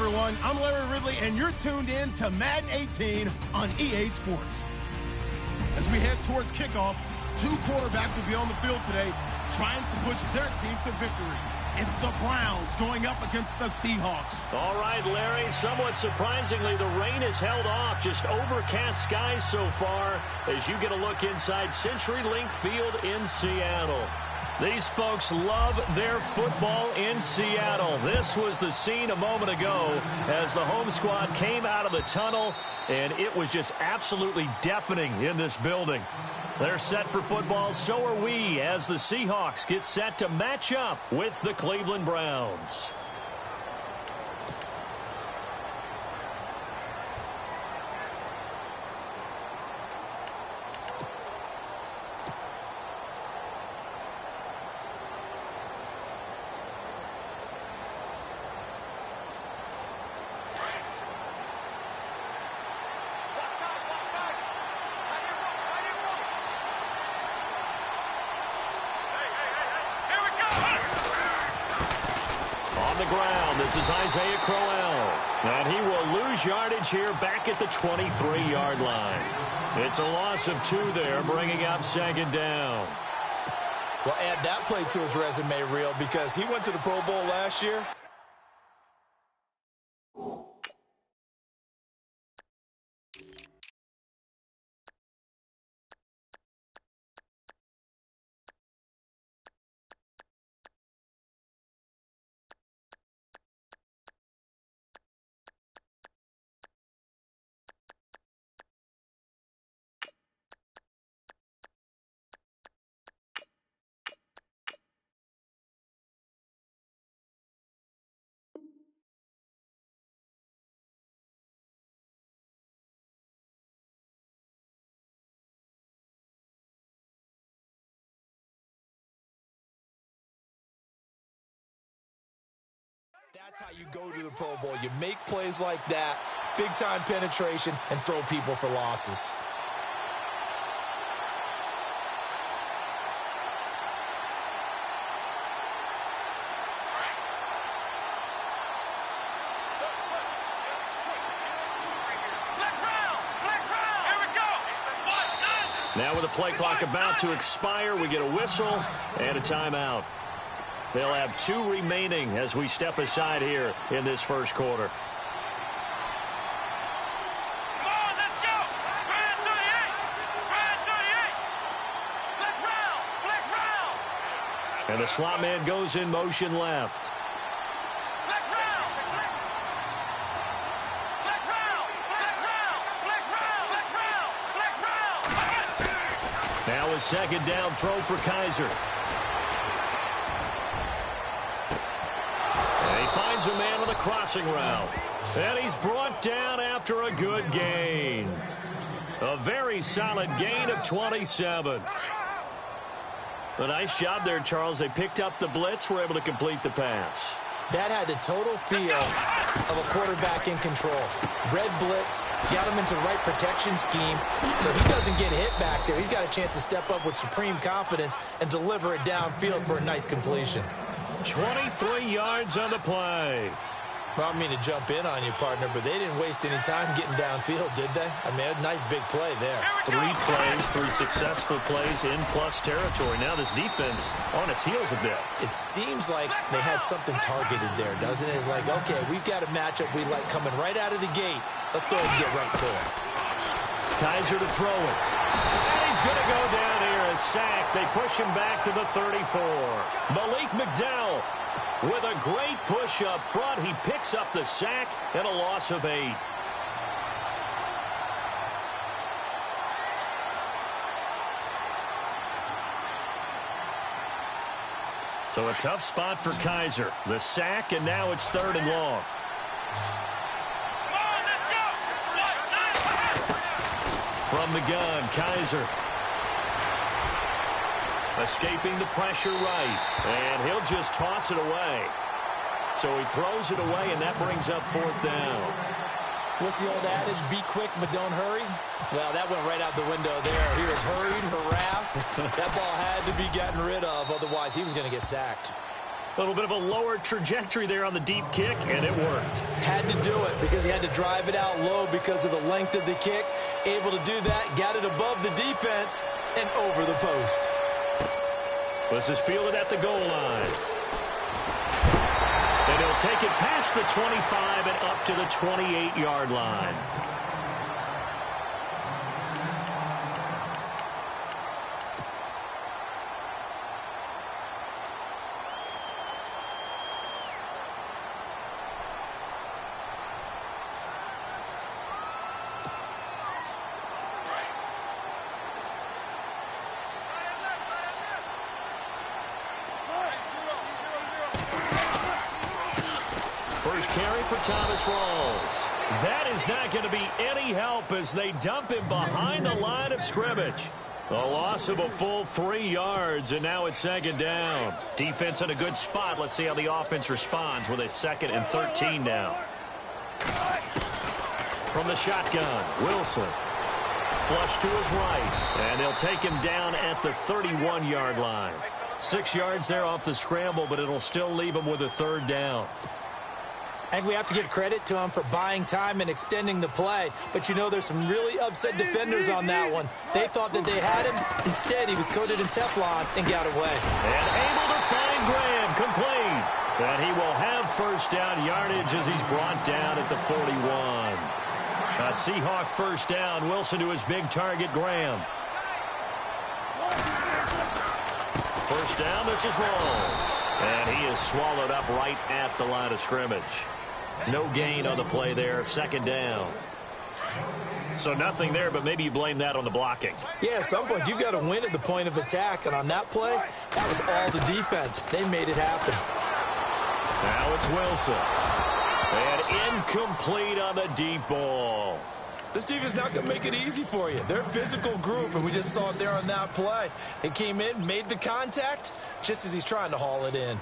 everyone. I'm Larry Ridley, and you're tuned in to Madden 18 on EA Sports. As we head towards kickoff, two quarterbacks will be on the field today trying to push their team to victory. It's the Browns going up against the Seahawks. All right, Larry, somewhat surprisingly, the rain is held off. Just overcast skies so far as you get a look inside CenturyLink Field in Seattle. These folks love their football in Seattle. This was the scene a moment ago as the home squad came out of the tunnel, and it was just absolutely deafening in this building. They're set for football, so are we, as the Seahawks get set to match up with the Cleveland Browns. This is Isaiah Crowell, and he will lose yardage here back at the 23-yard line. It's a loss of 2 there, bringing up second down. Well, add that play to his resume reel because he went to the Pro Bowl last year. That's how you go to the Pro Bowl. You make plays like that, big-time penetration, and throw people for losses. Now with the play clock about to expire, we get a whistle and a timeout. They'll have 2 remaining as we step aside here in this first quarter. Come on, let's go! Brand 38! Brand 38! Flex round! Flex round! And the slot man goes in motion left. Flex round! Flex round! Flex round! Flex round! Flex round! Flex round! Now a second down throw for Kaiser. Finds a man with a crossing route. And he's brought down after a good gain. A very solid gain of 27. A nice job there, Charles. They picked up the blitz, were able to complete the pass. That had the total feel of a quarterback in control. Red blitz, got him into the right protection scheme, so he doesn't get hit back there. He's got a chance to step up with supreme confidence and deliver it downfield for a nice completion. 23 yards on the play. Well, I don't mean to jump in on you, partner, but they didn't waste any time getting downfield, did they? I mean, a nice big play there. 3 plays, 3 successful plays in plus territory. Now this defense on its heels a bit. It seems like they had something targeted there, doesn't it? It's like, okay, we've got a matchup we like coming right out of the gate. Let's go ahead and get right to it. Kaiser to throw it. And he's going to go down here. A sack. They push him back to the 34. Malik McDowell with a great push up front. He picks up the sack and a loss of 8. So a tough spot for Kaiser. The sack, and now it's 3rd and long. From the gun, Kaiser. Escaping the pressure right. And he'll just toss it away. So he throws it away, and that brings up 4th down. What's the old adage? Be quick, but don't hurry. Well, that went right out the window there. He was hurried, harassed. That ball had to be gotten rid of. Otherwise, he was going to get sacked. A little bit of a lower trajectory there on the deep kick, and it worked. Had to do it because he had to drive it out low because of the length of the kick. Able to do that, got it above the defense, and over the post. This is fielded at the goal line. And he'll take it past the 25 and up to the 28-yard line. First carry for Thomas Rawls. That is not going to be any help as they dump him behind the line of scrimmage. A loss of a full 3 yards, and now it's second down. Defense in a good spot. Let's see how the offense responds with a 2nd and 13 now. From the shotgun, Wilson. Flush to his right, and they'll take him down at the 31-yard line. 6 yards there off the scramble, but it'll still leave him with a 3rd down. I think we have to give credit to him for buying time and extending the play. But, you know, there's some really upset defenders on that one. They thought that they had him. Instead, he was coated in Teflon and got away. And able to find Graham, complete. And he will have first down yardage as he's brought down at the 41. A Seahawk first down. Wilson to his big target, Graham. First down, this is Rawls. And he is swallowed up right at the line of scrimmage. No gain on the play there, 2nd down. So nothing there, but maybe you blame that on the blocking. Yeah, at some point, you've got to win at the point of attack. And on that play, that was all the defense. They made it happen. Now it's Wilson. And incomplete on the deep ball. This defense is not going to make it easy for you. They're a physical group, and we just saw it there on that play. They came in, made the contact, just as he's trying to haul it in.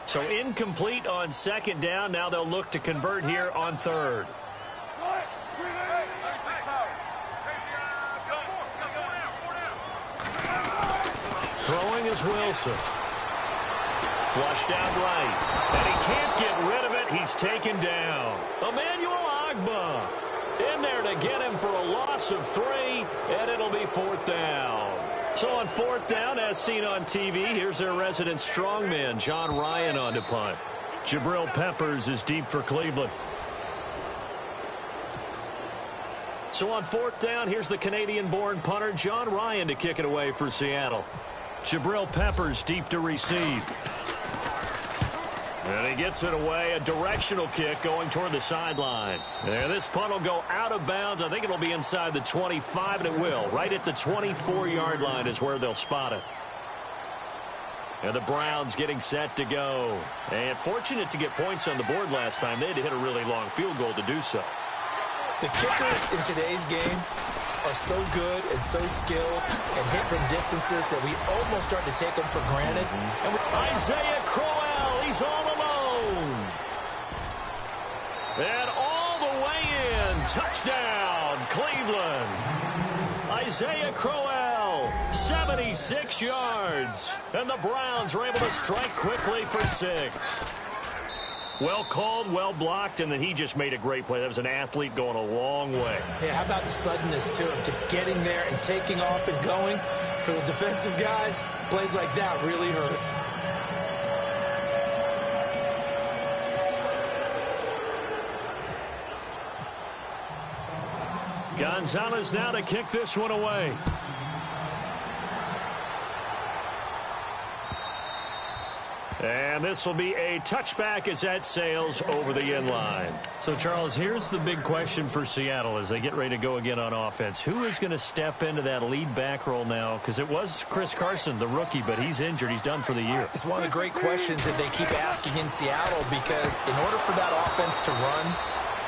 So incomplete on 2nd down. Now they'll look to convert here on 3rd. Throwing is Wilson. Flush down right. And he can't get rid of it. He's taken down. Emmanuel Agba in there to get him for a loss of 3, and it'll be 4th down. So on 4th down, as seen on TV, here's their resident strongman, John Ryan, on to punt. Jabril Peppers is deep for Cleveland. So on 4th down, here's the Canadian-born punter, John Ryan, to kick it away for Seattle. Jabril Peppers deep to receive. And he gets it away, a directional kick going toward the sideline. And this punt will go out of bounds. I think it'll be inside the 25, and it will. Right at the 24-yard line is where they'll spot it. And the Browns getting set to go. And fortunate to get points on the board last time. They had to hit a really long field goal to do so. The kickers in today's game are so good and so skilled and hit from distances that we almost start to take them for granted. And Isaiah Crowell, he's all alone. And all the way in, touchdown, Cleveland. Isaiah Crowell, 76 yards. And the Browns are able to strike quickly for 6. Well called, well blocked, and then he just made a great play. That was an athlete going a long way. Yeah, how about the suddenness to him? Just getting there and taking off and going. For the defensive guys, plays like that really hurt. Gonzalez now to kick this one away. And this will be a touchback as that sails over the end line. So, Charles, here's the big question for Seattle as they get ready to go again on offense. Who is going to step into that lead back role now? Because it was Chris Carson, the rookie, but he's injured. He's done for the year. It's one of the great questions that they keep asking in Seattle, because in order for that offense to run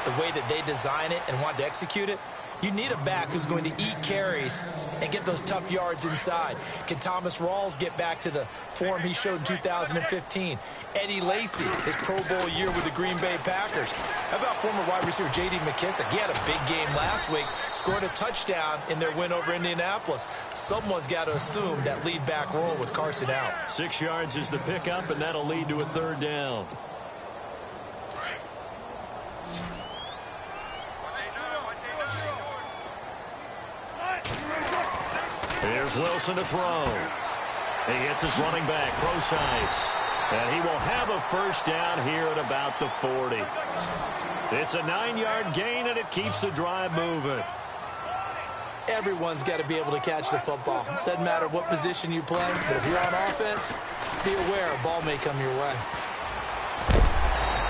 the way that they design it and want to execute it, You need a back who's going to eat carries and get those tough yards inside. Can Thomas Rawls get back to the form he showed in 2015? Eddie Lacy, his Pro Bowl year with the Green Bay Packers. How about former wide receiver J.D. McKissick? He had a big game last week, scored a touchdown in their win over Indianapolis. Someone's got to assume that lead back role with Carson out. 6 yards is the pickup, and that'll lead to a 3rd down. Here's Wilson to throw. He hits his running back, Seige. And he will have a 1st down here at about the 40. It's a 9-yard gain, and it keeps the drive moving. Everyone's got to be able to catch the football. Doesn't matter what position you play, but if you're on offense, be aware a ball may come your way.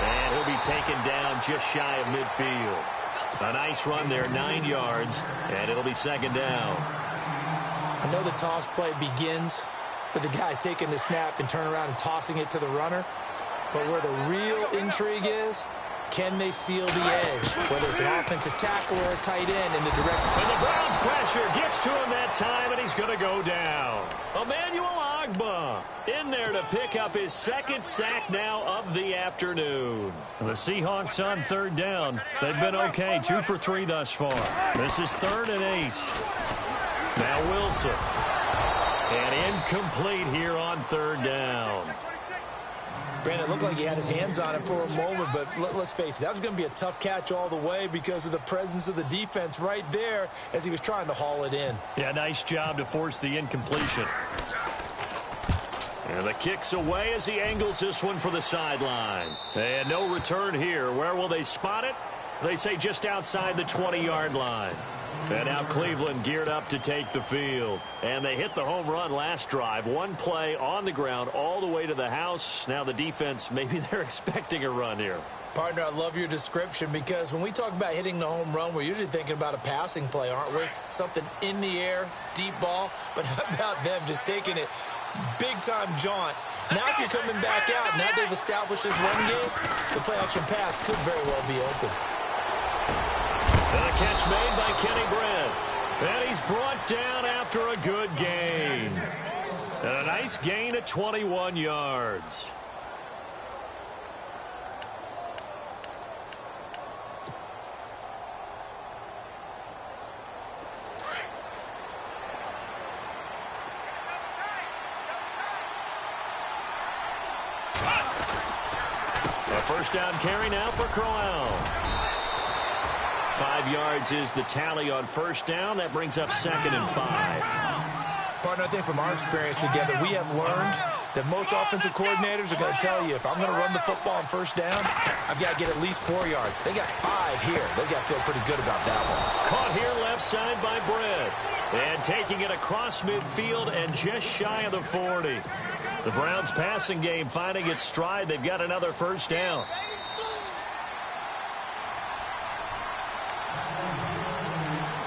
And he'll be taken down just shy of midfield. A nice run there, 9 yards, and it'll be 2nd down. I know the toss play begins with the guy taking the snap and turn around and tossing it to the runner. But where the real intrigue is, can they seal the edge? Whether it's an offensive tackle or a tight end in the direct. And the Browns pressure gets to him that time, and he's going to go down. Emmanuel Ogbah in there to pick up his 2nd sack now of the afternoon. The Seahawks on 3rd down. They've been okay, 2 for 3 thus far. This is 3rd and 8. Now Wilson. And incomplete here on 3rd down. Brandon, it looked like he had his hands on it for a moment, but let's face it, that was going to be a tough catch all the way because of the presence of the defense right there as he was trying to haul it in. Yeah, nice job to force the incompletion. And the kick's away as he angles this one for the sideline. And no return here. Where will they spot it? They say just outside the 20-yard line. And now Cleveland geared up to take the field. And they hit the home run last drive. 1 play on the ground all the way to the house. Now the defense, maybe they're expecting a run here. Partner, I love your description because when we talk about hitting the home run, we're usually thinking about a passing play, aren't we? Something in the air, deep ball. But how about them just taking it big-time jaunt? Now if you're coming back out, now they've established this run game, the play-action pass could very well be open. And a catch made by Kenny Brett. And he's brought down after a good gain. And a nice gain at 21 yards. A 1st down carry now for Crowell. 5 yards is the tally on 1st down. That brings up 2nd and 5. Partner, I think from our experience together, we have learned that most offensive coordinators are going to tell you, if I'm going to run the football on 1st down, I've got to get at least 4 yards. They got 5 here. They've got to feel pretty good about that one. Caught here left side by Brett. And taking it across midfield and just shy of the 40. The Browns passing game finding its stride. They've got another 1st down.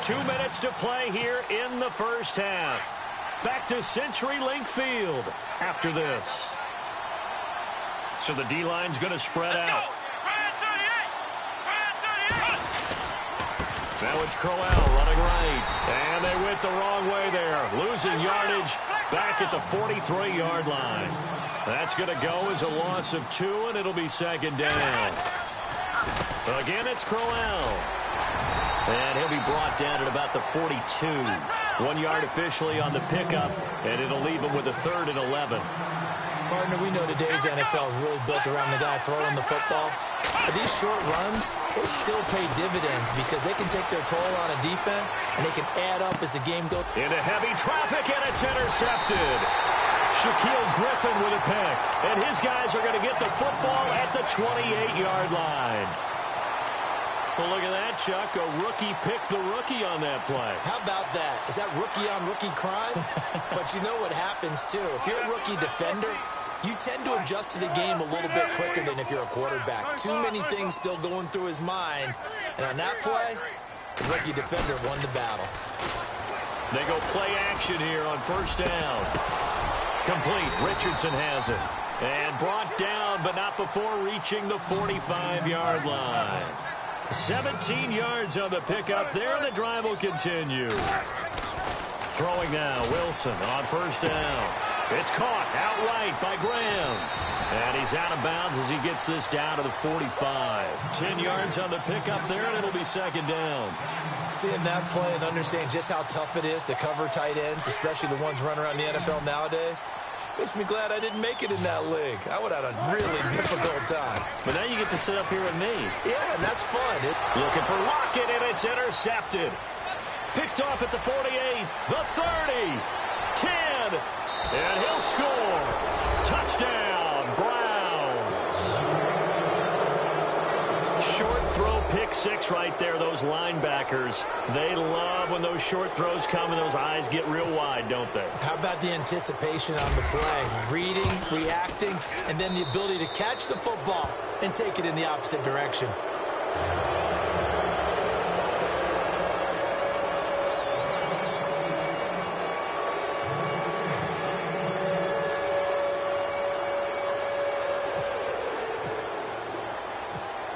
Two minutes to play here in the 1st half. Back to CenturyLink Field after this. So the D-line's going to spread out. Now it's Crowell running right. And they went the wrong way there. Losing yardage back at the 43-yard line. That's going to go as a loss of 2, and it'll be 2nd down. Again, it's Crowell. And he'll be brought down at about the 42. 1 yard officially on the pickup, and it'll leave him with a 3rd and 11. Partner, we know today's NFL is really built around the guy throwing the football. But these short runs, they still pay dividends because they can take their toll on a defense, and they can add up as the game goes. Into heavy traffic, and it's intercepted. Shaquille Griffin with a pick. And his guys are going to get the football at the 28-yard line. Well, look at that, Chuck. A rookie picked the rookie on that play. How about that? Is that rookie-on-rookie crime? But you know what happens, too. If you're a rookie defender, you tend to adjust to the game a little bit quicker than if you're a quarterback. Too many things still going through his mind. And on that play, the rookie defender won the battle. They go play action here on 1st down. Complete. Richardson has it. And brought down, but not before reaching the 45-yard line. 17 yards on the pickup there, and the drive will continue. Throwing now, Wilson on first down. It's caught outright by Graham. And he's out of bounds as he gets this down to the 45. 10 yards on the pickup there, and it'll be second down. Seeing that play and understanding just how tough it is to cover tight ends, especially the ones running around the NFL nowadays, makes me glad I didn't make it in that league. I would have had a really difficult time. But now you get to sit up here with me. Yeah, and that's fun. Looking for Lockett, and it's intercepted. Picked off at the 48, the 30, 10, and he'll score. Touchdown, Browns. Short throw, pick six right there. Those linebackers, they love when those short throws come and those eyes get real wide, don't they? How about the anticipation on the play? Reading, reacting, and then the ability to catch the football and take it in the opposite direction.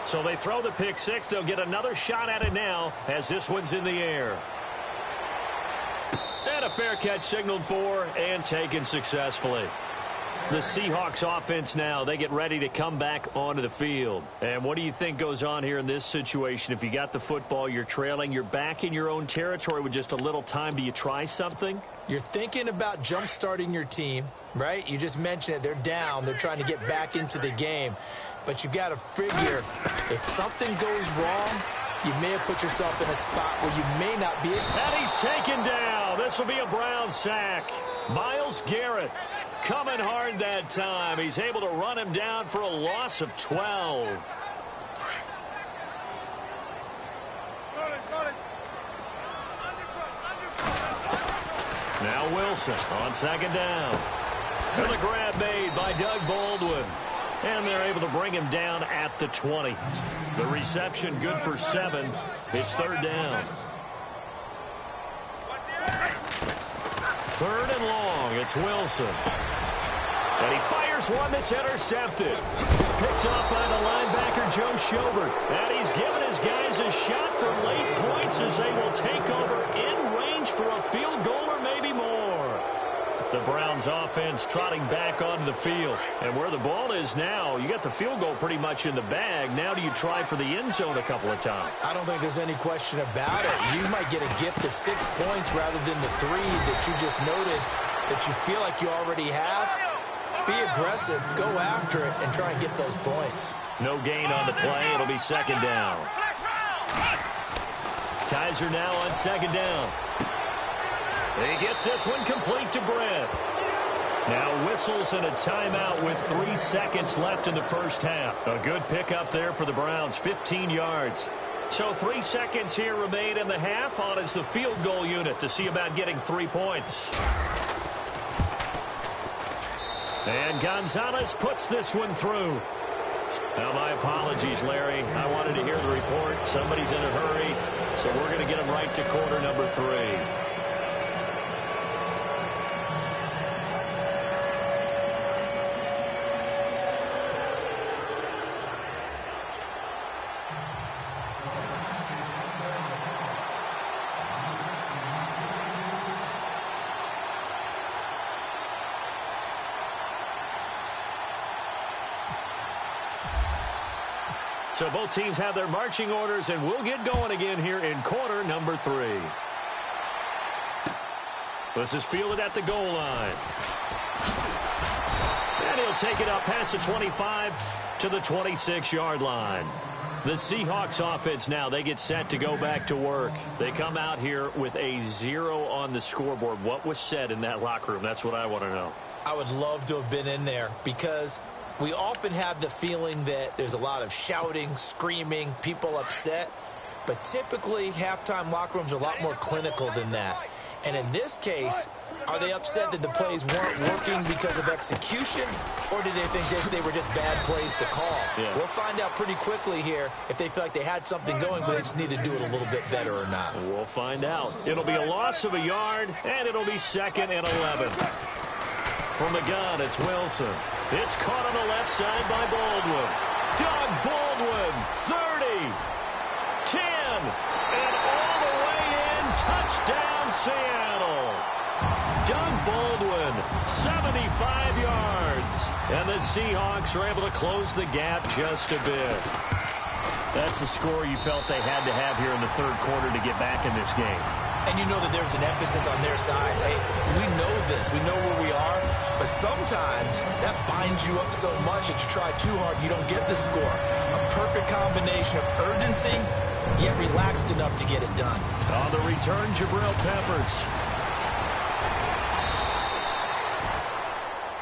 So they throw the pick six. They'll get another shot at it now as this one's in the air. And a fair catch signaled for and taken successfully. The Seahawks offense now, they get ready to come back onto the field. And what do you think goes on here in this situation? If you got the football, you're trailing, you're back in your own territory with just a little time. Do you try something? You're thinking about jump-starting your team, right? You just mentioned it. They're down. They're trying to get back into the game. But you got to figure, if something goes wrong, you may have put yourself in a spot where you may not be. And he's taken down. This will be a Brown sack. Myles Garrett coming hard that time. He's able to run him down for a loss of 12. Now Wilson on second down. And the grab made by Doug Baldwin. And they're able to bring him down at the 20. The reception good for 7. It's third down. Third and long. It's Wilson. And he fires one that's intercepted. Picked up by the linebacker, Joe Schobert. And he's given his guys a shot for late points as they will take over in range for a field goal or maybe more. The Browns offense trotting back onto the field. And where the ball is now, you got the field goal pretty much in the bag. Now do you try for the end zone a couple of times? I don't think there's any question about it. You might get a gift of 6 points rather than the 3 that you just noted that you feel like you already have. Be aggressive, go after it, and try and get those points. No gain on the play. It'll be second down. Kaiser now on second down. He gets this one complete to Brett. Now whistles and a timeout with 3 seconds left in the first half. A good pickup there for the Browns, 15 yards. So 3 seconds here remain in the half. On is the field goal unit to see about getting 3 points. And Gonzalez puts this one through. Now, my apologies, Larry. I wanted to hear the report. Somebody's in a hurry, so we're going to get him right to quarter number 3. So both teams have their marching orders, and we'll get going again here in quarter number 3. This is fielded at the goal line. And he'll take it up past the 25 to the 26-yard line. The Seahawks offense now, they get set to go back to work. They come out here with a 0 on the scoreboard. What was said in that locker room? That's what I want to know. I would love to have been in there because we often have the feeling that there's a lot of shouting, screaming, people upset. But typically, halftime locker rooms are a lot more clinical than that. And in this case, are they upset that the plays weren't working because of execution, or did they think they were just bad plays to call? Yeah. We'll find out pretty quickly here if they feel like they had something going, but they just need to do it a little bit better or not. We'll find out. It'll be a loss of a yard, and it'll be 2nd and 11. From the gun, it's Wilson. It's caught on the left side by Baldwin. Doug Baldwin, 30. And all the way in. Touchdown, Seattle. Doug Baldwin, 75 yards. And the Seahawks are able to close the gap just a bit. That's a score you felt they had to have here in the third quarter to get back in this game. And you know that there's an emphasis on their side. Hey, we know this. We know where we are. But sometimes that binds you up so much that you try too hard, you don't get the score. A perfect combination of urgency, yet relaxed enough to get it done. On the return, Jabril Peppers.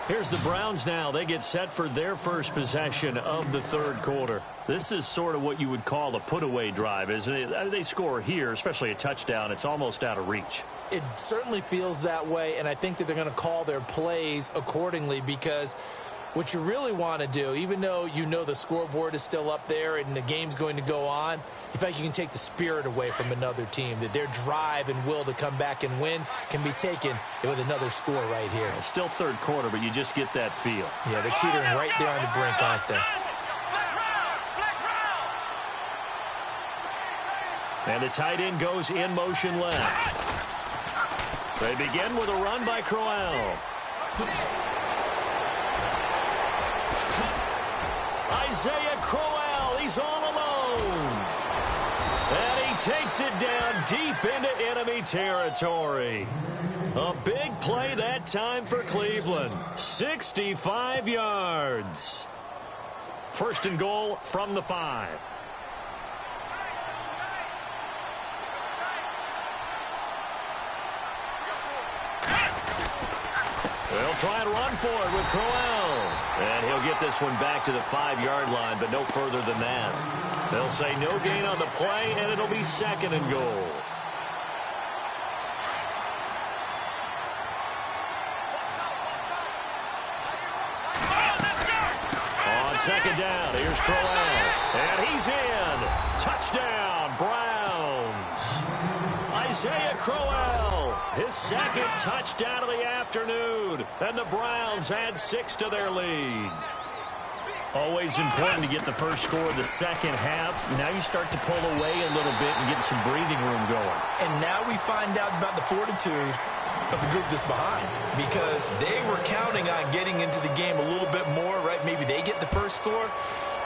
Here's the Browns now. They get set for their first possession of the third quarter. This is sort of what you would call a put-away drive, isn't it? They score here, especially a touchdown. It's almost out of reach. It certainly feels that way, and I think that they're going to call their plays accordingly because what you really want to do, even though you know the scoreboard is still up there and the game's going to go on, in fact, you can take the spirit away from another team, that their drive and will to come back and win can be taken with another score right here. It's still third quarter, but you just get that feel. Yeah, they're teetering right there on the brink, aren't they? And the tight end goes in motion left. They begin with a run by Crowell. Isaiah Crowell, he's all alone. And he takes it down deep into enemy territory. A big play that time for Cleveland. 65 yards. First and goal from the 5. They'll try and run for it with Crowell. And he'll get this one back to the 5-yard line, but no further than that. They'll say no gain on the play, and it'll be second and goal. On second down, here's Crowell. And he's in. Touchdown, Browns. Isaiah Crowell, his second touchdown of the afternoon. And the Browns add 6 to their lead. Always important to get the first score of the second half. Now you start to pull away a little bit and get some breathing room going. And now we find out about the fortitude of the group that's behind, because they were counting on getting into the game a little bit more, right? Maybe they get the first score.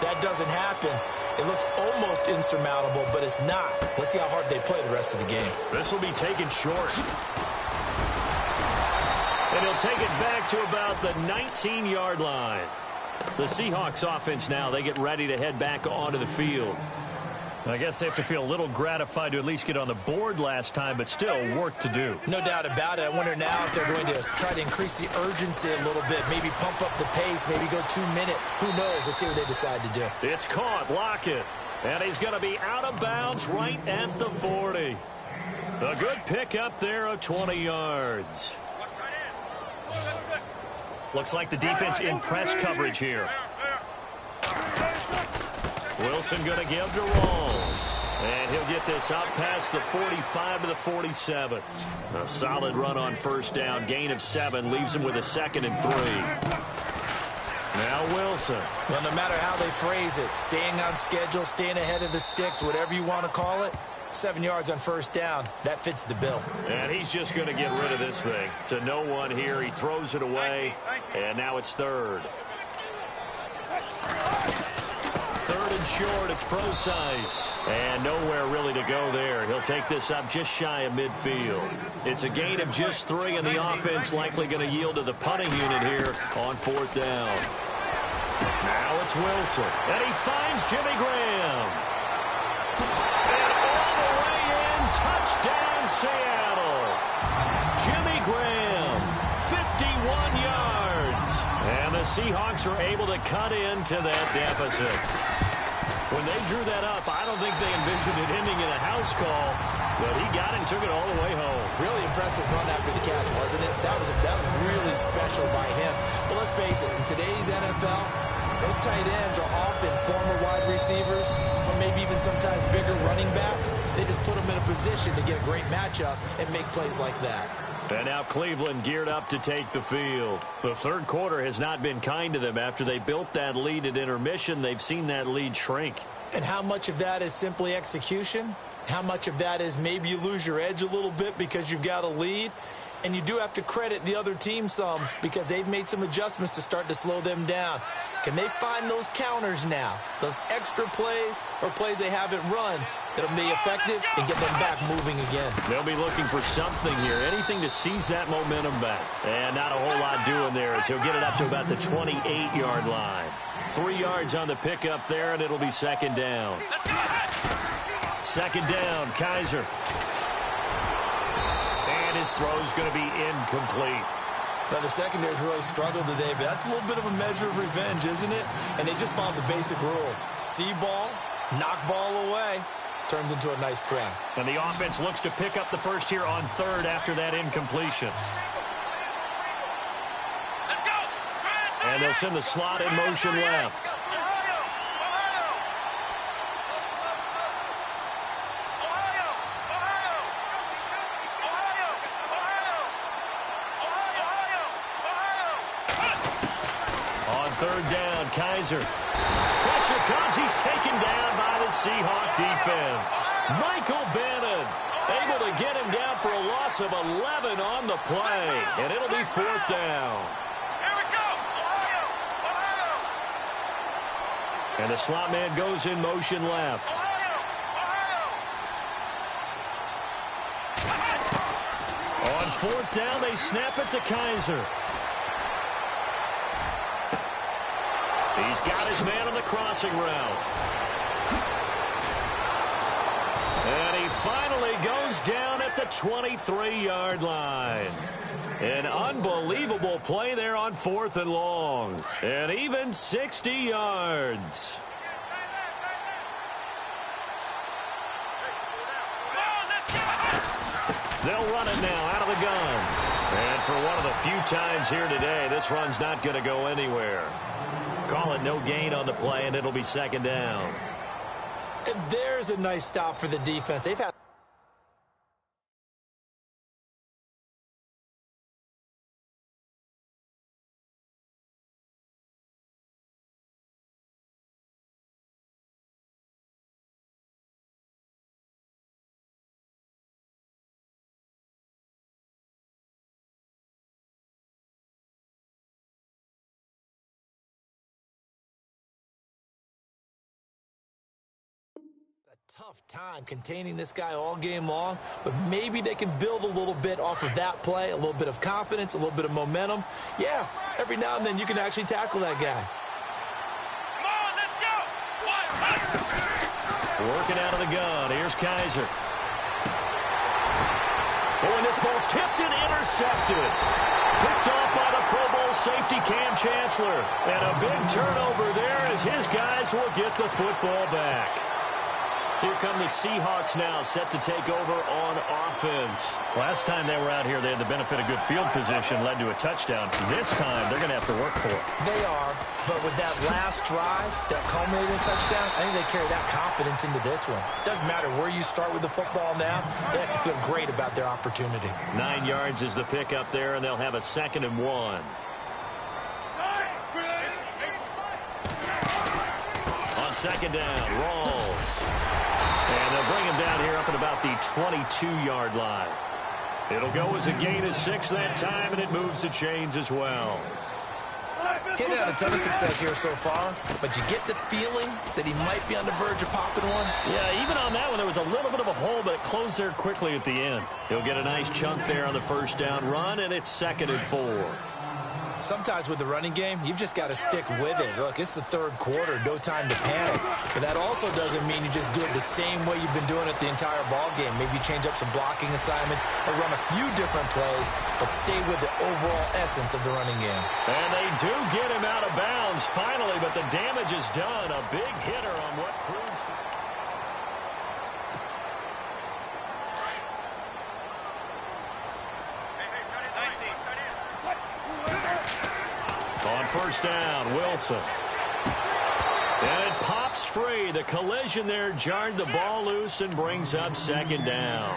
That doesn't happen. It looks almost insurmountable, but it's not. Let's see how hard they play the rest of the game. This will be taken short. And he'll take it back to about the 19-yard line. The Seahawks offense now, they get ready to head back onto the field. I guess they have to feel a little gratified to at least get on the board last time, but still work to do. No doubt about it. I wonder now if they're going to try to increase the urgency a little bit, maybe pump up the pace, maybe go 2-minute. Who knows? Let's see what they decide to do. It's caught. Lockett. And he's going to be out of bounds right at the 40. A good pick up there of 20 yards. Looks like the defense in press coverage here. Wilson going to give to Rawls. And he'll get this out past the 45 to the 47. A solid run on first down. Gain of 7 leaves him with a 2nd and 3. Now Wilson. Well, no matter how they phrase it, staying on schedule, staying ahead of the sticks, whatever you want to call it, 7 yards on first down, that fits the bill. And he's just going to get rid of this thing. To no one here. He throws it away. And now it's third. Third and short, it's Seige. And nowhere really to go there. He'll take this up just shy of midfield. It's a gain of just 3, and the offense likely going to yield to the punting unit here on 4th down. Now it's Wilson. And he finds Jimmy Graham. And all the way in, touchdown Seattle. Jimmy Graham, 51 yards. And the Seahawks are able to cut into that deficit. When they drew that up, I don't think they envisioned it ending in a house call, but he got it and took it all the way home. Really impressive run after the catch, wasn't it? That was really special by him. But let's face it, in today's NFL, those tight ends are often former wide receivers or maybe even sometimes bigger running backs. They just put them in a position to get a great matchup and make plays like that. And now Cleveland geared up to take the field. The third quarter has not been kind to them. After they built that lead at intermission, they've seen that lead shrink. And how much of that is simply execution? How much of that is maybe you lose your edge a little bit because you've got a lead? And you do have to credit the other team some because they've made some adjustments to start to slow them down. Can they find those counters now, those extra plays or plays they haven't run that'll be effective and get them back moving again? They'll be looking for something here, anything to seize that momentum back. And not a whole lot doing there as he'll get it up to about the 28-yard line. 3 yards on the pickup there, and it'll be second down. Second down, Kaiser. And his throw's going to be incomplete. Now, the secondary's really struggled today, but that's a little bit of a measure of revenge, isn't it? And they just followed the basic rules. See ball, knock ball away, turns into a nice play. And the offense looks to pick up the first here on third after that incompletion. And they'll send the slot in motion left. Third down, Kaiser. Pressure comes. He's taken down by the Seahawk defense. Michael Bannon able to get him down for a loss of 11 on the play. And it'll be fourth down. Here we go. And the slot man goes in motion left. On fourth down, they snap it to Kaiser. He's got his man on the crossing route. And he finally goes down at the 23-yard line. An unbelievable play there on fourth and long. And even 60 yards. They'll run it now out of the gun. And for one of the few times here today, this run's not going to go anywhere. Call it no gain on the play, and it'll be second down. And there's a nice stop for the defense. They've had tough time containing this guy all game long, but maybe they can build a little bit off of that play, a little bit of confidence, a little bit of momentum. Yeah, every now and then you can actually tackle that guy. Come on, let's go. Working out of the gun. Here's Kaiser. Oh, and this ball's tipped and intercepted. Picked off by the Pro Bowl safety Cam Chancellor. And a big turnover there as his guys will get the football back. Here come the Seahawks now, set to take over on offense. Last time they were out here, they had the benefit of good field position, led to a touchdown. This time, they're going to have to work for it. They are, but with that last drive, that culminating touchdown, I think they carry that confidence into this one. Doesn't matter where you start with the football now, they have to feel great about their opportunity. 9 yards is the pick up there, and they'll have a 2nd and 1. On second down, Rawls. And they'll bring him down here up at about the 22-yard line. It'll go as a gain of 6 that time, and it moves the chains as well. He's had a ton of success here so far, but you get the feeling that he might be on the verge of popping one. Yeah, even on that one, there was a little bit of a hole, but it closed there quickly at the end. He'll get a nice chunk there on the first down run, and it's 2nd and 4. Sometimes with the running game, you've just got to stick with it. Look, it's the third quarter, no time to panic. But that also doesn't mean you just do it the same way you've been doing it the entire ball game. Maybe change up some blocking assignments or run a few different plays, but stay with the overall essence of the running game. And they do get him out of bounds finally, but the damage is done. A big hitter on what proves to... On first down, Wilson. And it pops free. The collision there jarred the ball loose and brings up 2nd down.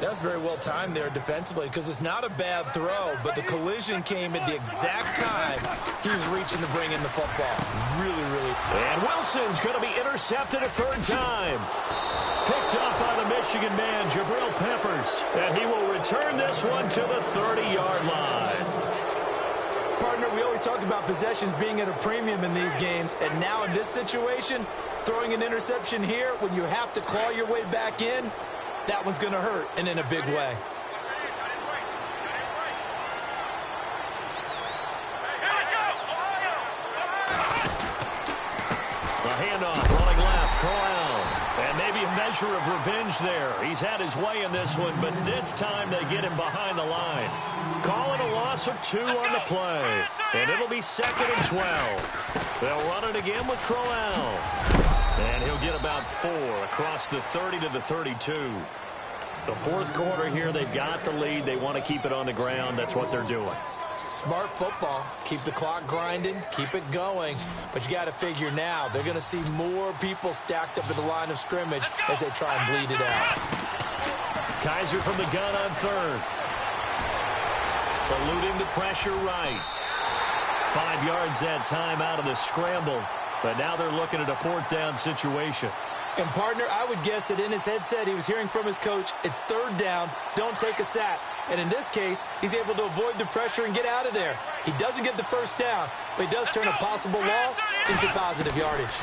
That's very well timed there defensively because it's not a bad throw, but the collision came at the exact time He was reaching to bring in the football. Really. And Wilson's going to be intercepted a third time. Picked up by the Michigan man, Jabril Peppers. And he will return this one to the 30-yard line. Partner, we always talk about possessions being at a premium in these games. And now in this situation, throwing an interception here when you have to claw your way back in, that one's going to hurt, and in a big way. A handoff, running left, Corral. And maybe a measure of revenge there. He's had his way in this one, but this time they get him behind the line. Call it a loss of 2 on the play. And it'll be 2nd and 12. They'll run it again with Corral. And he'll get about 4 across the 30 to the 32. The fourth quarter here, they've got the lead. They want to keep it on the ground. That's what they're doing. Smart football. Keep the clock grinding. Keep it going. But you got to figure now, they're going to see more people stacked up at the line of scrimmage as they try and bleed it out. Kaiser from the gun on third. Eluding the pressure right. 5 yards that time out of the scramble. But now they're looking at a 4th down situation. And, partner, I would guess that in his headset he was hearing from his coach, it's 3rd down, don't take a sack. And in this case, he's able to avoid the pressure and get out of there. He doesn't get the 1st down, but he does turn a possible loss into positive yardage.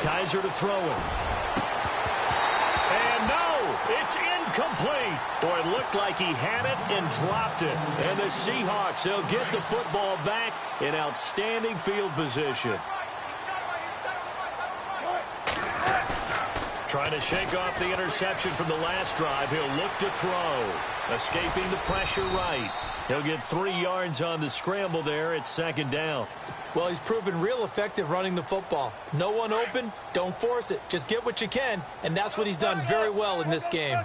Kaiser to throw it. And no, it's incomplete. Boy, it looked like he had it and dropped it. And the Seahawks, they'll get the football back in outstanding field position. Trying to shake off the interception from the last drive. He'll look to throw. Escaping the pressure right. He'll get 3 yards on the scramble there. It's 2nd down. Well, he's proven real effective running the football. No one open, don't force it. Just get what you can, and that's what he's done very well in this game. On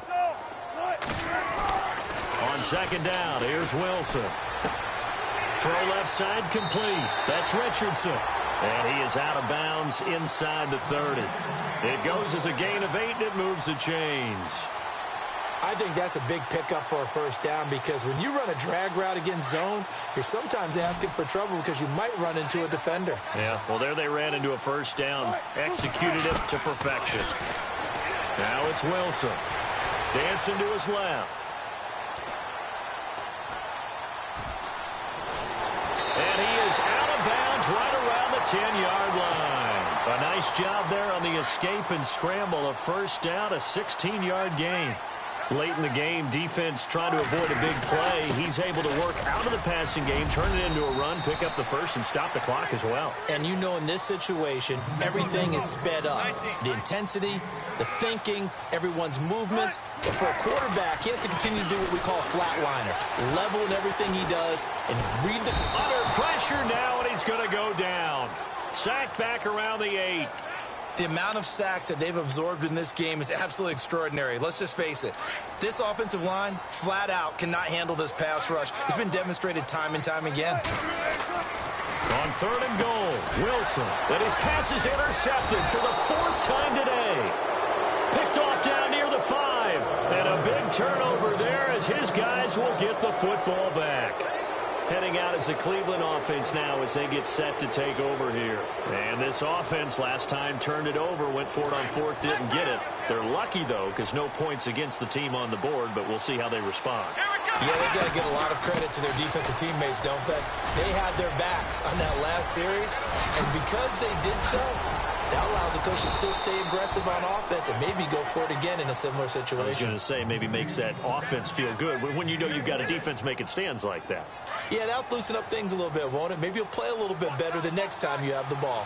2nd down, here's Wilson. Throw left side complete. That's Richardson. And he is out of bounds inside the 30. It goes as a gain of 8, and it moves the chains. I think that's a big pickup for a 1st down because when you run a drag route against zone, you're sometimes asking for trouble because you might run into a defender. Yeah, well, there they ran into a 1st down, executed it to perfection. Now it's Wilson. Dancing to his left. And he is out of bounds right around the 10-yard line. A nice job there on the escape and scramble. A 1st down, a 16-yard gain. Late in the game, defense trying to avoid a big play. He's able to work out of the passing game, turn it into a run, pick up the 1st, and stop the clock as well. And you know in this situation, everything is sped up. The intensity, the thinking, everyone's movements. But for a quarterback, he has to continue to do what we call flatliner. Level in everything he does and read the... Under pressure now, and he's going to go down. Sack back around the 8. The amount of sacks that they've absorbed in this game is absolutely extraordinary. Let's just face it. This offensive line, flat out, cannot handle this pass rush. It's been demonstrated time and time again. On 3rd and goal, Wilson. And his pass is intercepted for the 4th time today. Picked off down near the 5. And a big turnover there as his guys will get the football back. Heading out as the Cleveland offense now as they get set to take over here. And this offense last time turned it over, went for it on 4th, didn't get it. They're lucky, though, because no points against the team on the board, but we'll see how they respond. Yeah, they've got to give a lot of credit to their defensive teammates, don't they? They had their backs on that last series, and because they did so, that allows the coach to still stay aggressive on offense and maybe go for it again in a similar situation. I was going to say maybe makes that offense feel good when you know you've got a defense making stands like that. Yeah, that'll loosen up things a little bit, won't it? Maybe you'll play a little bit better the next time you have the ball.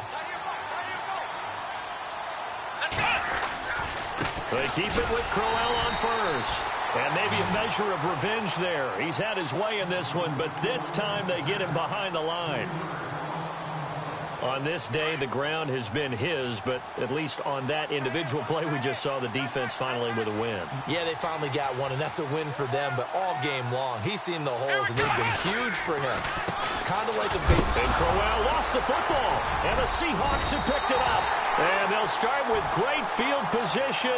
They keep it with Crowell on 1st. And maybe a measure of revenge there. He's had his way in this one, but this time they get him behind the line. On this day, the ground has been his, but at least on that individual play, we just saw the defense finally with a win. Yeah, they finally got one, and that's a win for them, but all game long, he's seen the holes, and they've been huge for him. Kind of like a big... And Crowell lost the football, and the Seahawks have picked it up. And they'll start with great field position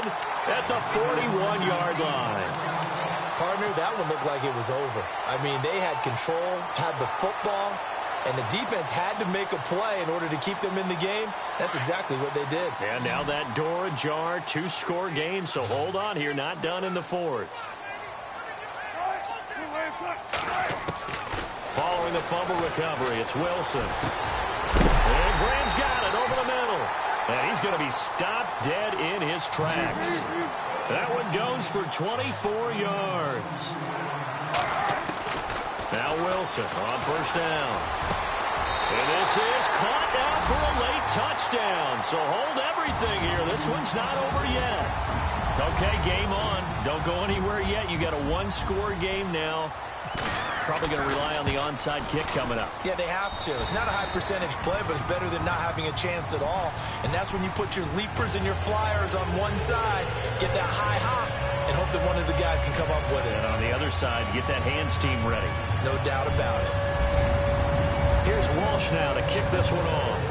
at the 41-yard line. Partner, that one looked like it was over. I mean, they had control, had the football, and the defense had to make a play in order to keep them in the game. That's exactly what they did. And now that door ajar, 2-score game, so hold on here, not done in the fourth. Following the fumble recovery, it's Wilson. And Graham's got it over the middle. And he's going to be stopped dead in his tracks. That one goes for 24 yards. Now Wilson on first down. And this is caught now for a late touchdown. So hold everything here. This one's not over yet. Okay, game on. Don't go anywhere yet. You got a 1-score game now. Probably going to rely on the onside kick coming up. Yeah, they have to. It's not a high percentage play, but it's better than not having a chance at all. And that's when you put your leapers and your flyers on one side, get that high hop, and hope that one of the guys can come up with it. And on the other side, get that hands team ready. No doubt about it. Here's Walsh now to kick this one off.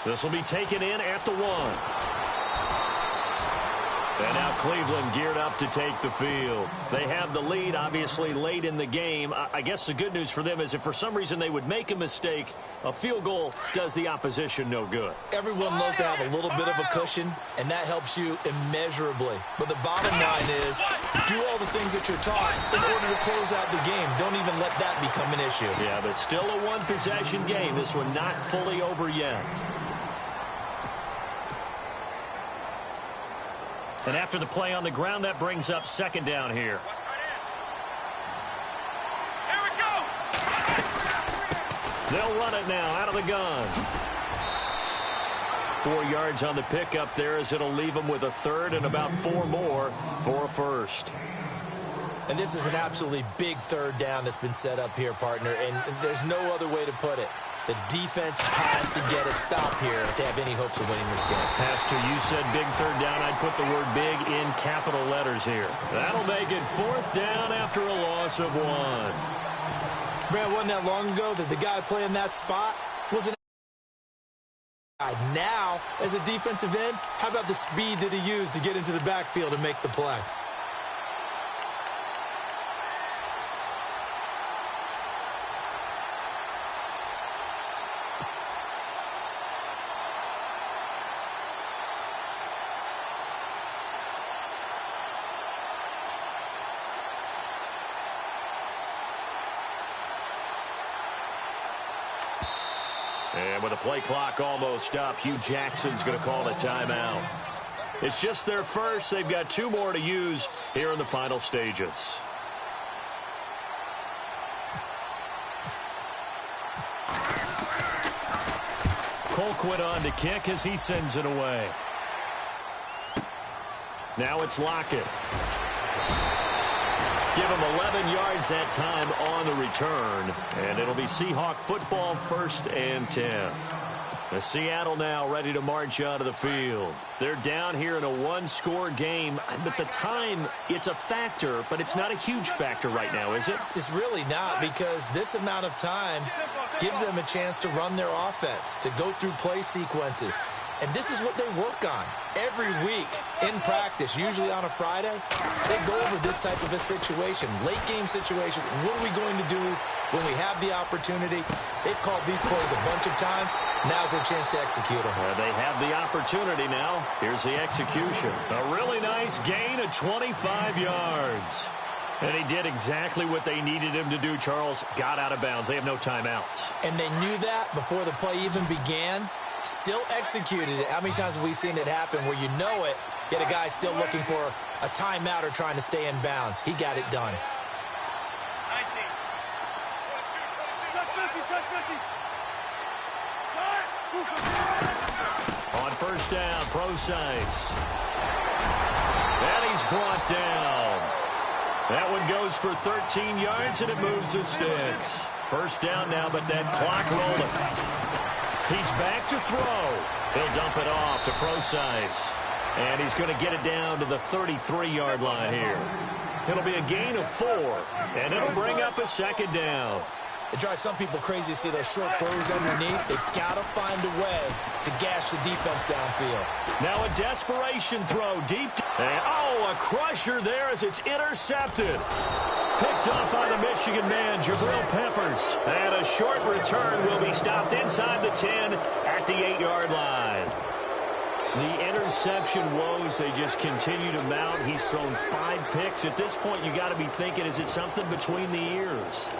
This will be taken in at the 1. And now Cleveland geared up to take the field. They have the lead, obviously, late in the game. I guess the good news for them is if for some reason they would make a mistake, a field goal does the opposition no good. Everyone loves to have a little bit of a cushion, and that helps you immeasurably. But the bottom line is, do all the things that you're taught in order to close out the game. Don't even let that become an issue. Yeah, but still a one-possession game. This one not fully over yet. And after the play on the ground, that brings up second down here. Here we go. They'll run it now out of the gun. 4 yards on the pickup there as it'll leave them with a third and about 4 more for a first. And this is an absolutely big third down that's been set up here, partner, and there's no other way to put it. The defense has to get a stop here if they have any hopes of winning this game. Pastor, you said big third down. I'd put the word big in capital letters here. That'll make it 4th down after a loss of 1. Man, wasn't that long ago that the guy playing that spot was an now, as a defensive end, how about the speed that he used to get into the backfield and make the play? And with the play clock almost up, Hugh Jackson's going to call a timeout. It's just their first. They've got 2 more to use here in the final stages. Colquitt on to kick as he sends it away. Now it's Lockett. Give him 11 yards that time on the return. And it'll be Seahawk football, 1st and 10. The Seattle now ready to march out of the field. They're down here in a 1-score game. But the time, it's a factor, but it's not a huge factor right now, is it? It's really not, because this amount of time gives them a chance to run their offense, to go through play sequences. And this is what they work on every week in practice, usually on a Friday. They go over this type of a situation, late game situation. What are we going to do when we have the opportunity? They've called these plays a bunch of times. Now's their chance to execute them. They have the opportunity now. Here's the execution. A really nice gain of 25 yards. And he did exactly what they needed him to do, Charles. Got out of bounds. They have no timeouts. And they knew that before the play even began. Still executed it. How many times have we seen it happen where you know it, yet a guy still looking for a timeout or trying to stay in bounds? He got it done. 19. On first down, Seige. And he's brought down. That one goes for 13 yards, and it moves the sticks. First down now, but that clock rolling. He's back to throw. He'll dump it off to Seige. And he's going to get it down to the 33-yard line here. It'll be a gain of 4, and it'll bring up a second down. It drives some people crazy to see those short throws underneath. They've got to find a way to gash the defense downfield. Now a desperation throw deep. And, a crusher there as it's intercepted. Picked Picked off by the Michigan man, Jabril Peppers. And a short return will be stopped inside the 10 at the 8-yard line. The interception woes, they just continue to mount. He's thrown 5 picks. At this point, you got to be thinking, is it something between the ears?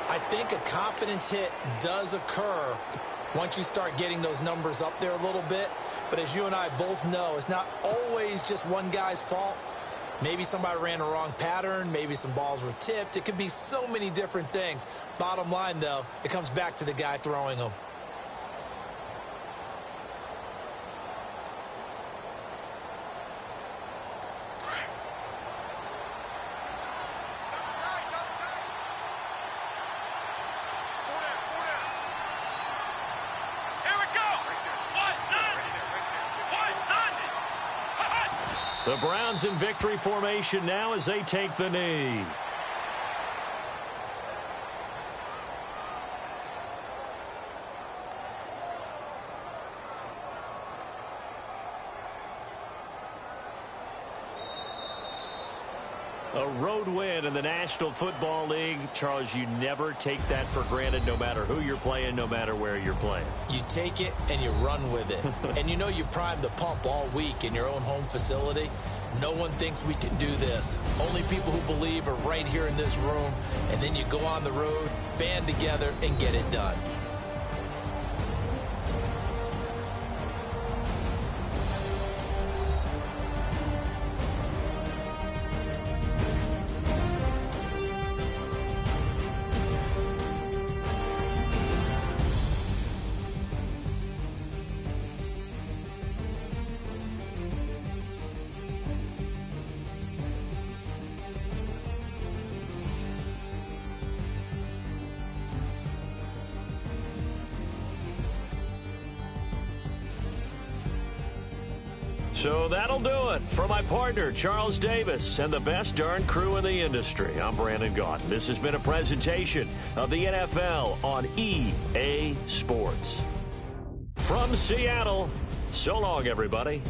I think a confidence hit does occur once you start getting those numbers up there a little bit. But as you and I both know, it's not always just one guy's fault. Maybe somebody ran a wrong pattern. Maybe some balls were tipped. It could be so many different things. Bottom line, though, it comes back to the guy throwing them. The Browns in victory formation now as they take the knee. A road win in the National Football League. Charles, you never take that for granted no matter who you're playing, no matter where you're playing. You take it and you run with it. And you know you primed the pump all week in your own home facility. No one thinks we can do this. Only people who believe are right here in this room. And then you go on the road, band together, and get it done. So that'll do it for my partner, Charles Davis, and the best darn crew in the industry. I'm Brandon Gaudin. This has been a presentation of the NFL on EA Sports. From Seattle, so long, everybody.